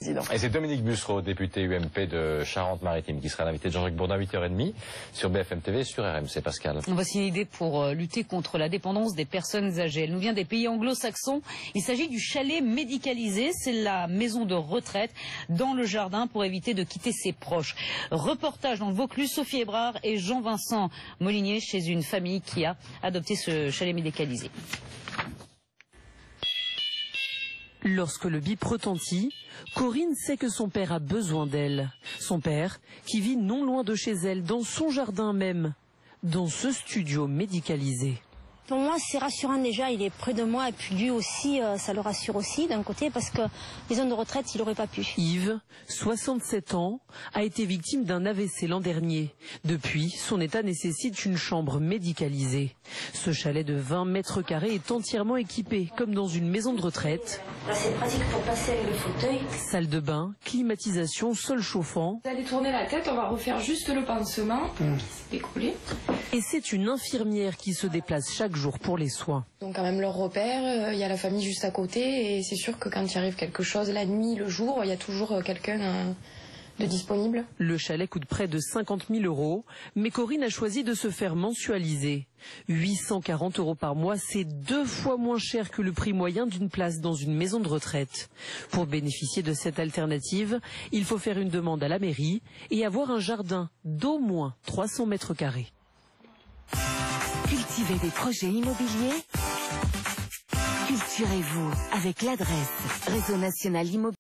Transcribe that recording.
Et c'est Dominique Bussereau, député UMP de Charente-Maritime, qui sera l'invité de Jean-Jacques Bourdin à 8h30 sur BFM TV, sur RMC. Pascal. Voici une idée pour lutter contre la dépendance des personnes âgées. Elle nous vient des pays anglo-saxons. Il s'agit du chalet médicalisé. C'est la maison de retraite dans le jardin pour éviter de quitter ses proches. Reportage dans le Vaucluse, Sophie Hébrard et Jean-Vincent Molinier chez une famille qui a adopté ce chalet médicalisé. Lorsque le bip retentit, Corinne sait que son père a besoin d'elle. Son père, qui vit non loin de chez elle, dans son jardin même, dans ce studio médicalisé. Pour moi, c'est rassurant déjà, il est près de moi et puis lui aussi, ça le rassure aussi d'un côté parce que les zones de retraite, il n'aurait pas pu. Yves, 67 ans, a été victime d'un AVC l'an dernier. Depuis, son état nécessite une chambre médicalisée. Ce chalet de 20 mètres carrés est entièrement équipé, comme dans une maison de retraite. Là, c'est pratique pour passer avec le fauteuil. Salle de bain, climatisation, sol chauffant. Vous allez tourner la tête, on va refaire juste le pansement qui s'est décollé. Et c'est une infirmière qui se déplace chaque jour pour les soins. Donc quand même leur repère, il y a la famille juste à côté et c'est sûr que quand il arrive quelque chose, la nuit, le jour, il y a toujours quelqu'un de disponible. Le chalet coûte près de 50 000 €, mais Corinne a choisi de se faire mensualiser. 840 € par mois, c'est 2 fois moins cher que le prix moyen d'une place dans une maison de retraite. Pour bénéficier de cette alternative, il faut faire une demande à la mairie et avoir un jardin d'au moins 300 mètres carrés. Cultivez des projets immobiliers. Culturez-vous avec l'adresse Réseau National Immobilier.